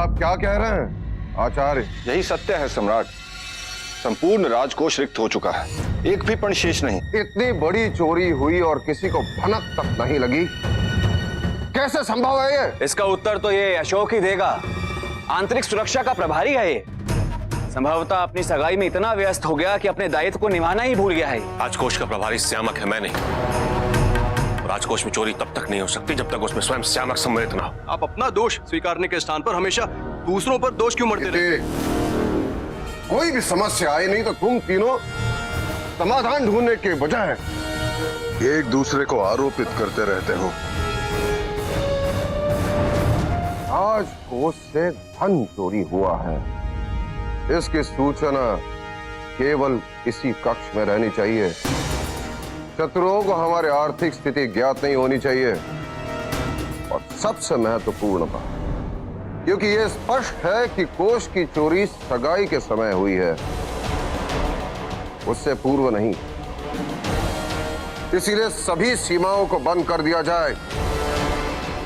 आप क्या कह रहे हैं आचार्य? यही सत्य है सम्राट। संपूर्ण राजकोष रिक्त हो चुका है, एक भी पण शेष नहीं। इतनी बड़ी चोरी हुई और किसी को भनक तक नहीं लगी, कैसे संभव है ये? इसका उत्तर तो ये अशोक ही देगा। आंतरिक सुरक्षा का प्रभारी है ये। संभवतः अपनी सगाई में इतना व्यस्त हो गया कि अपने दायित्व को निभाना ही भूल गया है। राजकोष का प्रभारी श्यामक है, मैं नहीं। राजकोष में चोरी तब तक नहीं हो सकती जब तक उसमें स्वयं श्यामक सम्मिलित ना हो। आप अपना दोष स्वीकारने के स्थान पर हमेशा दूसरों पर दोष क्यों मढ़ते रहते? कोई भी समस्या आई नहीं तो तुम तीनों समाधान ढूंढने के बजाय एक दूसरे को आरोपित करते रहते हो। राजकोष से धन चोरी हुआ है, इसकी सूचना केवल इसी कक्ष में रहनी चाहिए। शत्रुओं को हमारी आर्थिक स्थिति ज्ञात नहीं होनी चाहिए। और सबसे महत्वपूर्ण बात, क्योंकि यह स्पष्ट है कि कोष की चोरी सगाई के समय हुई है, उससे पूर्व नहीं। इसीलिए सभी सीमाओं को बंद कर दिया जाए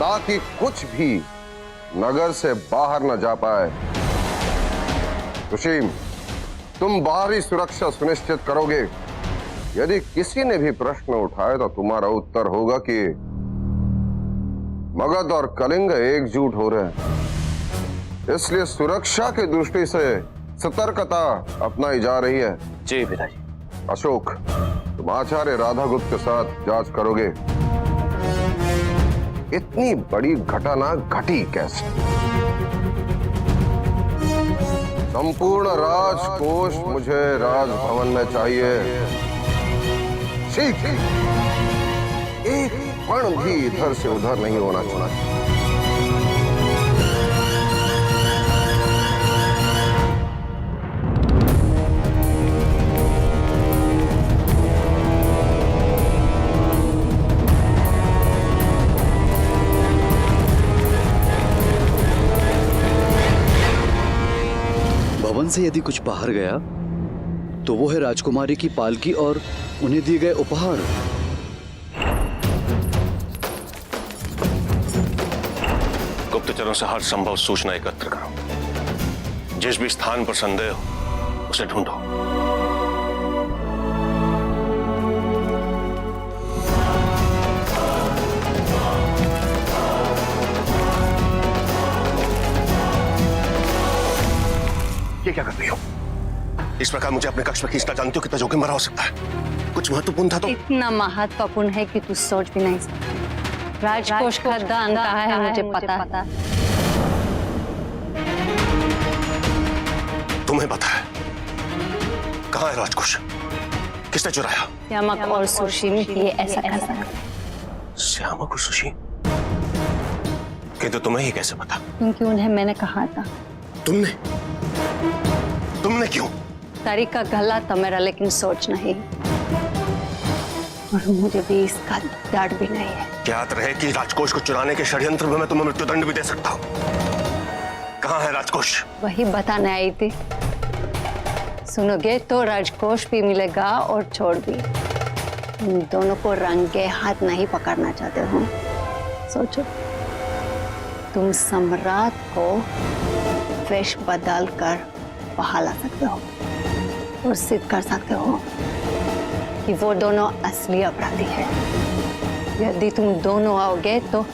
ताकि कुछ भी नगर से बाहर न जा पाए। सुशीम, तुम बाहरी सुरक्षा सुनिश्चित करोगे। यदि किसी ने भी प्रश्न उठाए तो तुम्हारा उत्तर होगा कि मगध और कलिंग एकजुट हो रहे हैं, इसलिए सुरक्षा की दृष्टि से सतर्कता अपनाई जा रही है। जी पिताजी। अशोक, तुम आचार्य राधागुप्त के साथ जांच करोगे। इतनी बड़ी घटना घटी कैसे? संपूर्ण राजकोष मुझे राजभवन में चाहिए। ठीक, एक कण भी इधर से उधर नहीं होना चाहिए। भवन से यदि कुछ बाहर गया तो वो है राजकुमारी की पालकी और उन्हें दिए गए उपहार। गुप्तचरों से हर संभव सूचना एकत्र करो। जिस भी स्थान पर संदेह हो उसे ढूंढो। ये क्या कर रही हो? इस प्रकार मुझे अपने कक्ष में खींचना जानती हो कितना जोखिम भरा हो सकता है? कुछ महत्वपूर्ण था तो। इतना महत्वपूर्ण है कि तू सोच भी नहीं सकता। राजकोष का दान कहाँ है मुझे पता। तुम्हें पता है कहाँ है राजकोष? किसने चुराया? श्यामक और सुशीम ये ऐसा कर सकते। श्यामक और सुशीम? किंतु तुम्हें ही कैसे पता? क्योंकि उन्हें मैंने कहा था। तुमने क्यों? तरीका गलत था मेरा, लेकिन सोच नहीं। और मुझे भी इसका डर भी नहीं है। याद रहे कि राजकोष को चुराने के षड्यंत्र में मैं तुम्हें मृत्युदंड भी दे सकता हूँ। कहाँ है राजकोष? वही बताने आई थी। सुनोगे तो राजकोष भी मिलेगा और छोड़ भी। तुम दोनों को रंगे हाथ नहीं पकड़ना चाहते हो। सोचो, तुम सम्राट को वेश बदल कर बाहर ला सकते हो और सिद्ध कर सकते हो कि वो दोनों असली अपराधी हैं। यदि तुम दोनों आओगे तो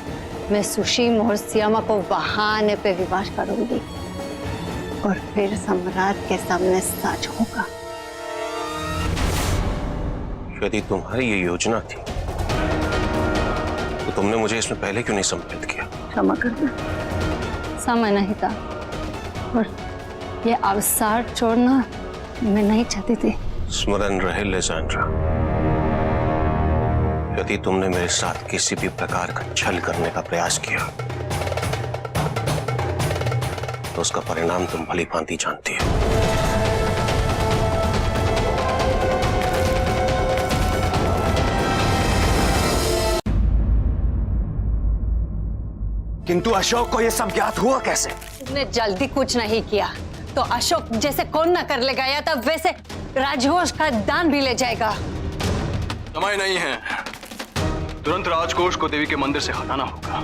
मैं सुशीम और श्यामा को बहाने पे विवाह करूंगी और फिर सम्राट के सामने सच होगा। यदि तुम्हारी ये योजना थी तो तुमने मुझे इसमें पहले क्यों नहीं सम्मिलित किया? क्षमा करना, समय नहीं था और ये अवसर छोड़ना मैं नहीं चाहती थी। स्मरण रहे लेज़ांड्रा, यदि तुमने मेरे साथ किसी भी प्रकार का छल करने का प्रयास किया तो उसका परिणाम तुम भली भांति जानती हो। किंतु अशोक को यह सब ज्ञात हुआ कैसे? तुमने जल्दी कुछ नहीं किया तो अशोक जैसे कौन न कर ले गया था वैसे राजकोष का दान भी ले जाएगा। समय नहीं है, तुरंत राजकोष को देवी के मंदिर से हटाना होगा।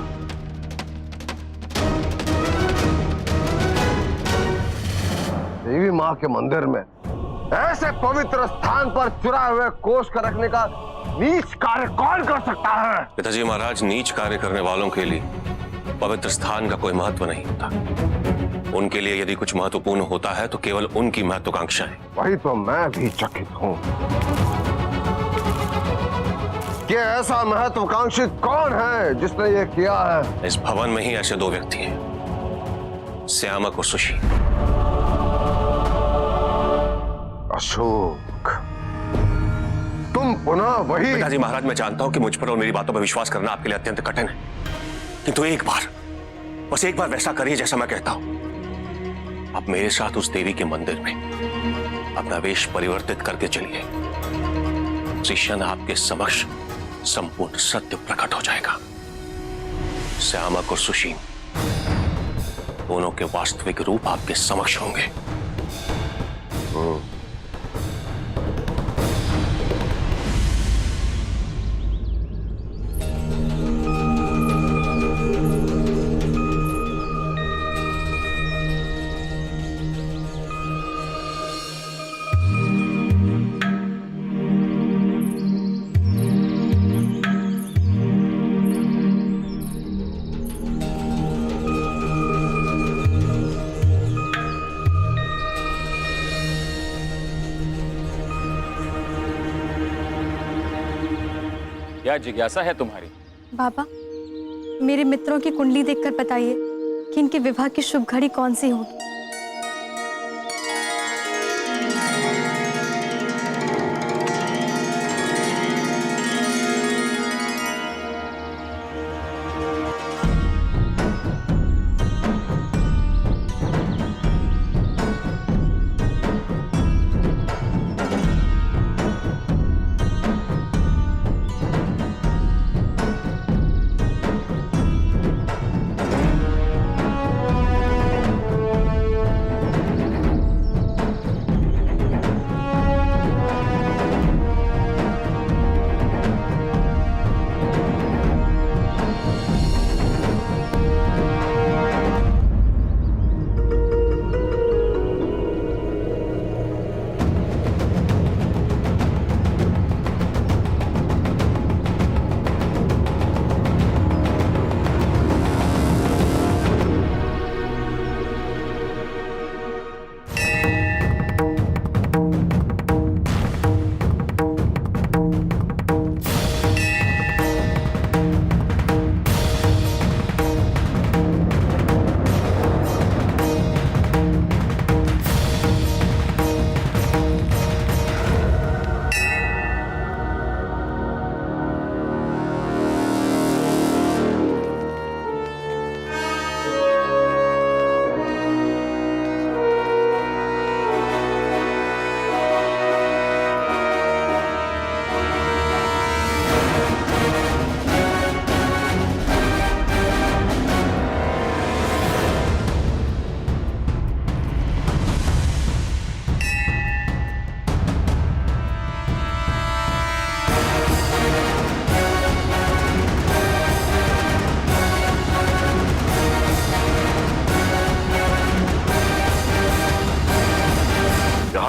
देवी माँ के मंदिर में ऐसे पवित्र स्थान पर चुराए हुए कोष का रखने का नीच कार्य कौन कर सकता है? पिताजी महाराज, नीच कार्य करने वालों के लिए पवित्र स्थान का कोई महत्व नहीं होता। उनके लिए यदि कुछ महत्वपूर्ण होता है तो केवल उनकी महत्वाकांक्षा है। वही तो मैं भी चकित हूँ कि ऐसा महत्वाकांक्षी कौन है जिसने ये किया है। इस भवन में ही ऐसे दो व्यक्ति हैं, श्यामक और सुशील। अशोक, तुम पुनः वही। पिताजी महाराज, मैं जानता हूं कि मुझ पर और मेरी बातों पर विश्वास करना आपके लिए अत्यंत कठिन है, किंतु एक बार, बस एक बार वैसा करिए जैसा मैं कहता हूं। आप मेरे साथ उस देवी के मंदिर में अपना वेश परिवर्तित करके चलिए। उसी क्षण आपके समक्ष संपूर्ण सत्य प्रकट हो जाएगा। श्यामक और सुशील दोनों के वास्तविक रूप आपके समक्ष होंगे। क्या जिज्ञासा है तुम्हारी? बाबा, मेरे मित्रों की कुंडली देखकर बताइए कि इनके विवाह की शुभ घड़ी कौन सी होगी।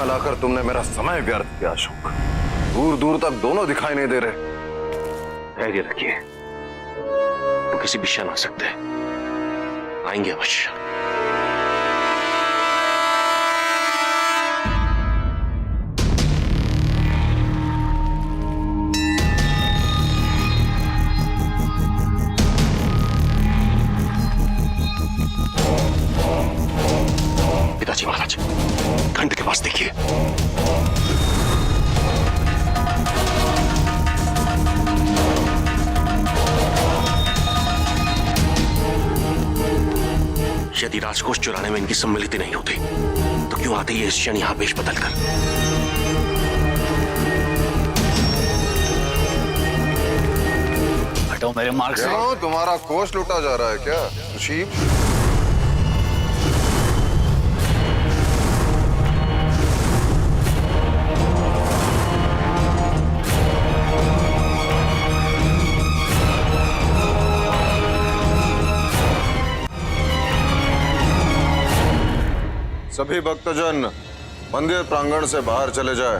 लाकर तुमने मेरा समय व्यर्थ किया अशोक। दूर दूर तक दोनों दिखाई नहीं दे रहे। धैर्य रखिए, वो किसी भी क्षण आ सकते हैं, आएंगे अवश्य। पिताजी महाराज, खंड के पास देखिए। यदि राजकोष चुराने में इनकी सम्मिलित नहीं होती तो क्यों आते ये इस क्षण यहां वेश बदलकर? हटो मेरे मार्ग से। क्यों, तुम्हारा कोष लूटा जा रहा है क्या सुशील? सभी भक्तजन मंदिर प्रांगण से बाहर चले जाए।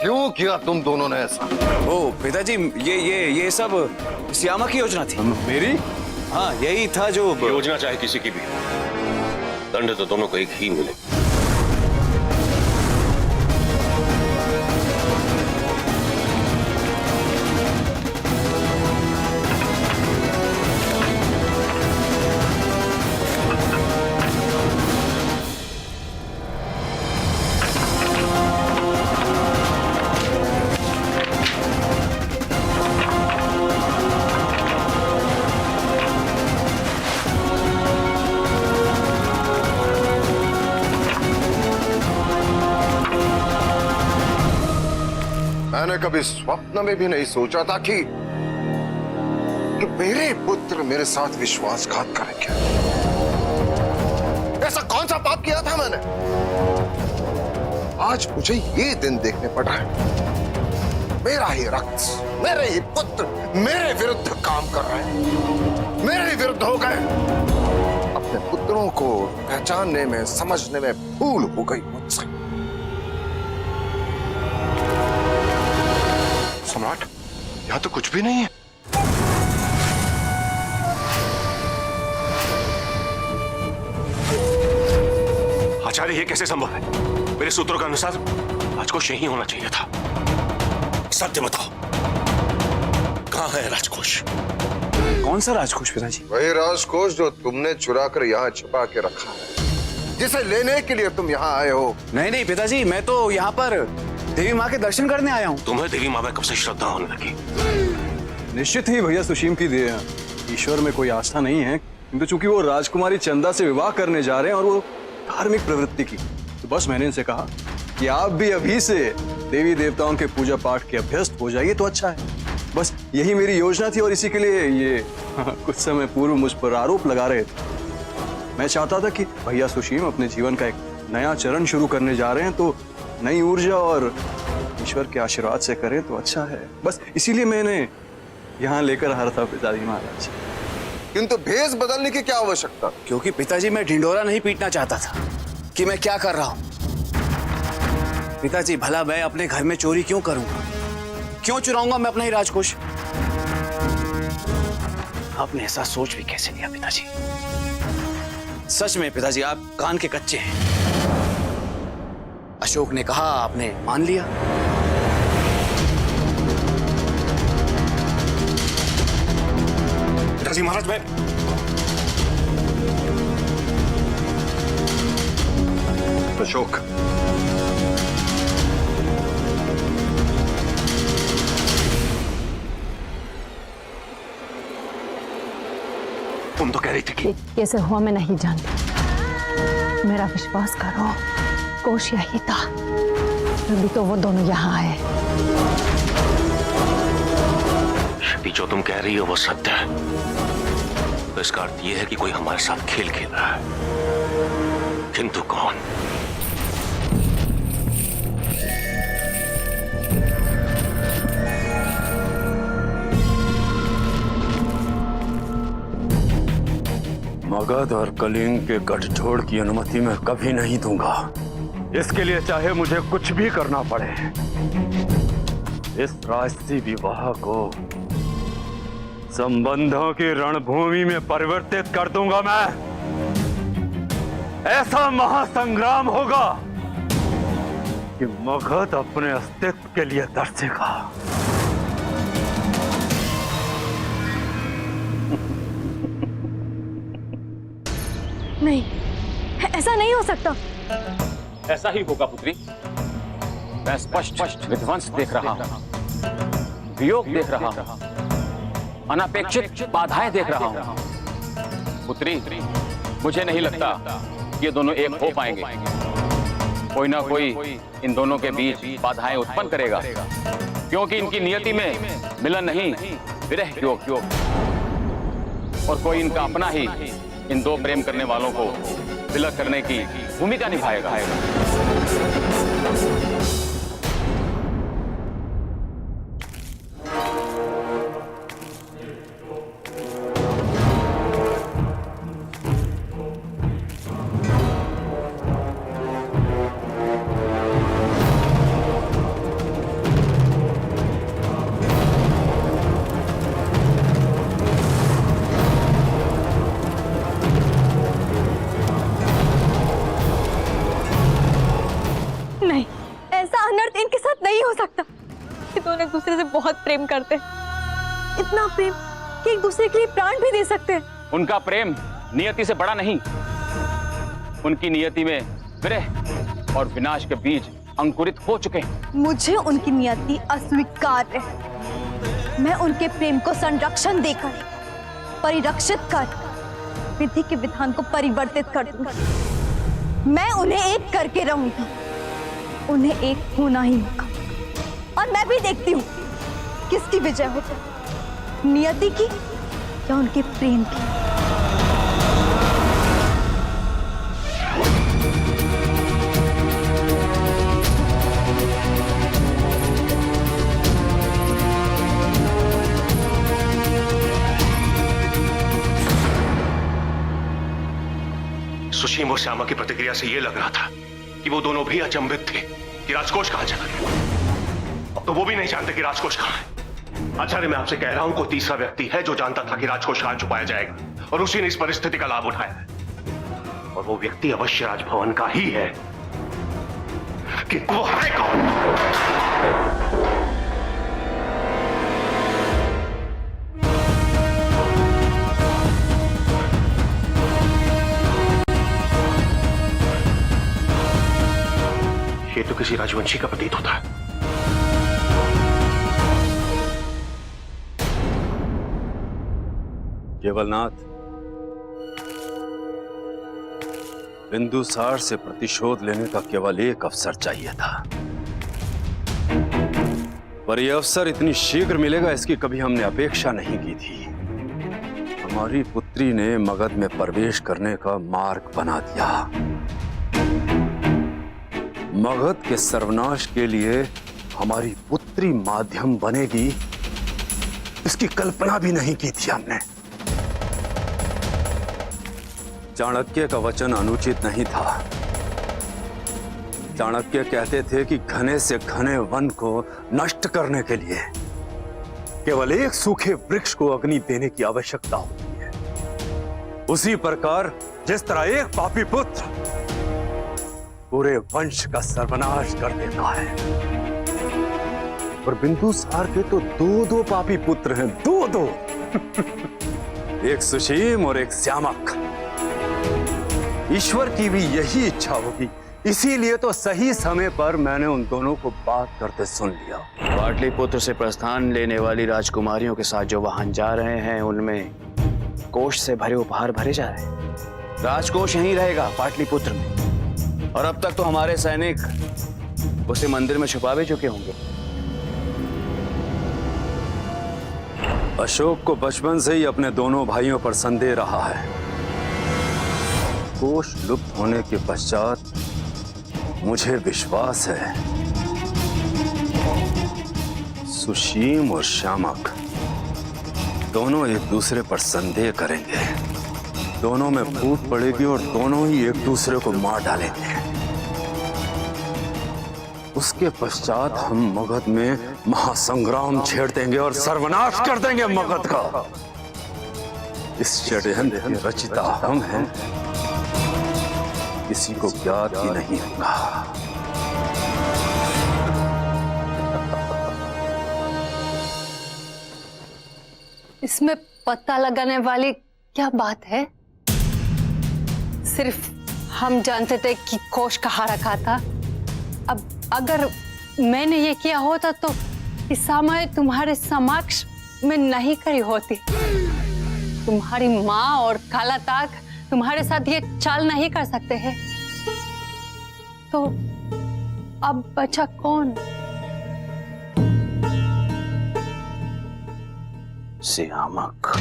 क्यों किया तुम दोनों ने ऐसा? ओ पिताजी, ये सब श्यामा की योजना थी। मेरी? हाँ, यही था जो योजना चाहे किसी की भी, दंड तो दोनों को एक ही मिले। मैंने कभी स्वप्न में भी नहीं सोचा था कि मेरे पुत्र मेरे साथ विश्वासघात करेंगे। ऐसा कौन सा पाप किया था मैंने? आज मुझे ये दिन देखने पड़ रहा है। मेरा ही रक्त, मेरे ही पुत्र मेरे विरुद्ध काम कर रहे हैं, मेरे ही विरुद्ध हो गए। अपने पुत्रों को पहचानने में, समझने में भूल हो गई मुझसे। सम्राट, यहाँ तो कुछ भी नहीं है। आचार्य, ये कैसे संभव है? मेरे सूत्रों के अनुसार राजकोष यही होना चाहिए था। सत्य बताओ, कहाँ है राजकोष? कौन सा राजकोष पिताजी? वही राजकोष जो तुमने चुरा कर यहाँ छिपा के रखा है, जिसे लेने के लिए तुम यहाँ आए हो। नहीं पिताजी, मैं तो यहाँ पर देवी माँ के दर्शन करने आया हूँ। तुम्हें देवी माँ में कब से श्रद्धा होने लगी? निश्चित ही भैया सुशीम की दे ईश्वर में कोई आस्था नहीं है, किंतु चूंकि वो राजकुमारी चंदा से विवाह करने जा रहे हैं और वो धार्मिक प्रवृत्ति की, तो बस मैंने इनसे कहा कि आप भी अभी से देवी देवताओं के पूजा पाठ के अभ्यस्त हो जाइए तो अच्छा है। बस यही मेरी योजना थी और इसी के लिए ये कुछ समय पूर्व मुझ पर आरोप लगा रहे थे। मैं चाहता था कि भैया सुशीम अपने जीवन का एक नया चरण शुरू करने जा रहे हैं, तो नई ऊर्जा और ईश्वर के आशीर्वाद से करें तो अच्छा है। बस इसीलिए मैंने यहाँ लेकर आ रहा था पिताजी महाराज। किंतु भेष बदलने की क्या आवश्यकता? क्योंकि पिताजी, मैं ढिंडोरा नहीं पीटना चाहता था कि मैं क्या कर रहा हूँ। पिताजी, भला मैं अपने घर में चोरी क्यों करूंगा? क्यों चुराऊंगा मैं अपना ही राजकोष? आपने ऐसा सोच भी कैसे लिया पिताजी? सच में पिताजी, आप कान के कच्चे हैं। अशोक ने कहा, आपने मान लिया। पिताजी महाराज, मैं अशोक, तुम तो कह रही थी कि कैसे हुआ मैं नहीं जानती। मेरा विश्वास करो, कोश यही था, तभी तो वो दोनों यहाँ आए। यदि जो तुम कह रही हो वो सत्य है, तो इसका अर्थ यह है कि कोई हमारे साथ खेल खेल रहा है। किंतु कौन? मगध और कलिंग के गठजोड़ की अनुमति मैं कभी नहीं दूंगा। इसके लिए चाहे मुझे कुछ भी करना पड़े, इस राजसी विवाह को संबंधों की रणभूमि में परिवर्तित कर दूंगा मैं। ऐसा महासंग्राम होगा कि मगध अपने अस्तित्व के लिए तरसेगा। नहीं, ऐसा नहीं हो सकता। ऐसा ही होगा पुत्री। मैं स्पष्ट विध्वंस देख रहा हूं, वियोग देख रहा हूं, अनपेक्षित बाधाएं देख रहा हूं। पुत्री, मुझे नहीं लगता ये दोनों एक हो पाएंगे। कोई ना कोई इन दोनों के बीच बाधाएं उत्पन्न करेगा, क्योंकि इनकी नियति में मिलन नहीं, विरह योग। और कोई इनका अपना ही इन दो प्रेम करने वालों को विलग करने की भूमिका निभाएगा। प्रेम करते, इतना प्रेम कि एक दूसरे के लिए प्राण भी दे सकते हैं। उनका प्रेम नियति से बड़ा नहीं, उनकी नियति में विरह और विनाश के बीज अंकुरित हो चुके हैं। मुझे उनकी नियति अस्वीकार्य है। मैं उनके प्रेम को संरक्षण देकर, परिरक्षित कर, विधि के विधान को परिवर्तित कर दूंगी। मैं उन्हें एक करके रहूंगी, उन्हें एक होना ही होगा। और मैं भी देखती हूँ किसकी विजय होती है, नियति की या उनके प्रेम की। सुशीम और श्यामा की प्रतिक्रिया से यह लग रहा था कि वो दोनों भी अचंभित थे कि राजकोष कहां चला गया। अब तो वो भी नहीं जानते कि राजकोष कहां है। आचार्य, मैं आपसे कह रहा हूं, कोई तीसरा व्यक्ति है जो जानता था कि राजकोष कहां छुपाया जाएगा और उसी ने इस परिस्थिति का लाभ उठाया, और वो व्यक्ति अवश्य राजभवन का ही है। कि वो है कौन? ये तो किसी राजवंशी का प्रतीत होता है। केवलनाथ, बिंदुसार से प्रतिशोध लेने का केवल एक अवसर चाहिए था, पर यह अवसर इतनी शीघ्र मिलेगा इसकी कभी हमने अपेक्षा नहीं की थी। हमारी पुत्री ने मगध में प्रवेश करने का मार्ग बना दिया। मगध के सर्वनाश के लिए हमारी पुत्री माध्यम बनेगी, इसकी कल्पना भी नहीं की थी हमने। चाणक्य का वचन अनुचित नहीं था। चाणक्य कहते थे कि घने से घने वन को नष्ट करने के लिए केवल एक सूखे वृक्ष को अग्नि देने की आवश्यकता होती है। उसी प्रकार जिस तरह एक पापी पुत्र पूरे वंश का सर्वनाश कर देता है, और बिंदुसार के तो दो पापी पुत्र हैं, दो एक सुशीम और एक श्यामक। ईश्वर की भी यही इच्छा होगी, इसीलिए तो सही समय पर मैंने उन दोनों को बात करते सुन लिया। पाटलिपुत्र से प्रस्थान लेने वाली राजकुमारियों के साथ जो वाहन जा रहे हैं, उनमें कोष से भरे उपहार भरे जा रहे हैं। राजकोष यहीं रहेगा पाटलिपुत्र में, और अब तक तो हमारे सैनिक उसे मंदिर में छुपा भी चुके होंगे। अशोक को बचपन से ही अपने दोनों भाइयों पर संदेह रहा है। कोष लुप्त होने के पश्चात मुझे विश्वास है सुशीम और श्यामक दोनों एक दूसरे पर संदेह करेंगे, दोनों में फूट पड़ेगी और दोनों ही एक दूसरे को मार डालेंगे। उसके पश्चात हम मगध में महासंग्राम छेड़ देंगे और सर्वनाश कर देंगे मगध का। इस षड्यंत्र के रचिता हम हैं, किसी को ज्ञात ही नहीं होगा। इसमें पता लगाने वाली क्या बात है? सिर्फ हम जानते थे कि कोष कहाँ रखा था। अब अगर मैंने ये किया होता तो इस समय तुम्हारे समक्ष में नहीं खड़ी होती। तुम्हारी माँ और काला ताक तुम्हारे साथ ये चाल नहीं कर सकते हैं। तो अब बचा कौन? श्यामक,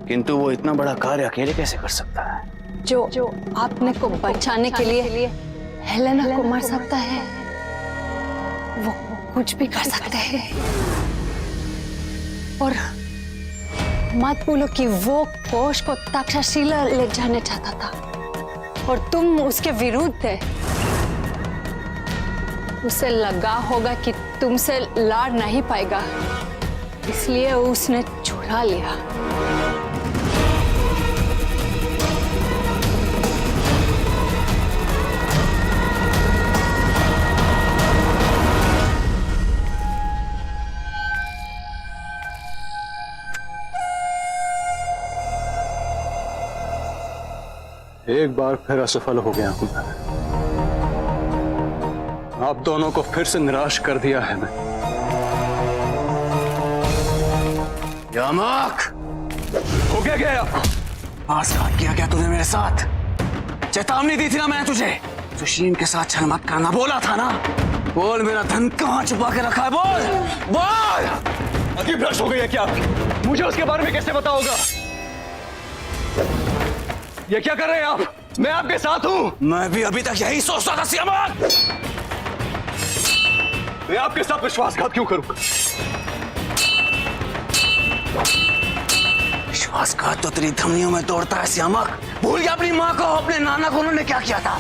किंतु वो इतना बड़ा कार्य अकेले कैसे कर सकता है? जो आपने को बचाने के लिए हेलेना को मार सकता है, वो कुछ भी कर सकते हैं। और मत बोलो कि वो कोष को तक्षशिला ले जाने चाहता था और तुम उसके विरुद्ध थे। उसे लगा होगा कि तुमसे लड़ नहीं पाएगा, इसलिए उसने छुड़ा लिया। एक बार फिर असफल हो गया हूं मैं। आप दोनों को फिर से निराश कर दिया है मैं। यामक, हो गया क्या आपको? आसघात किया क्या तूने मेरे साथ? चेतावनी दी थी ना मैंने तुझे, सुशीम के साथ छल मत करना, बोला था ना। बोल, मेरा धन कहाँ छुपा के रखा है? बोल बोल। अति भ्रष्ट हो गई है क्या आपकी? मुझे उसके बारे में कैसे पता होगा? ये क्या कर रहे हैं आप? मैं आपके साथ हूं। मैं भी अभी तक यही सोचता था सियामक। मैं आपके साथ विश्वासघात क्यों करूं? विश्वासघात तो तेरी धमनियों में दौड़ता है सियामक। भूल गया अपनी माँ को, अपने नाना को उन्होंने क्या किया था?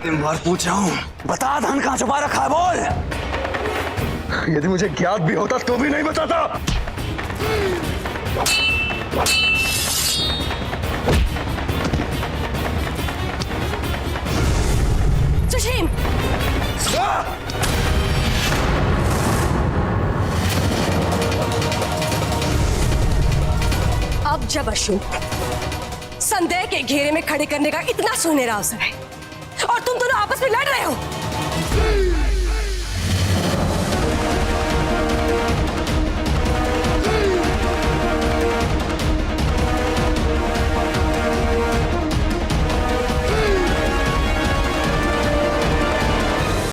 तीन बार पूछ रहा हूं, बता धन कहां छुपा रखा है? बोल। यदि मुझे ज्ञात भी होता तो भी नहीं बताता। सुशीम, अब जब अशोक संदेह के घेरे में खड़े करने का इतना सुनहरा अवसर है और तुम दोनों आपस में लड़ रहे हो,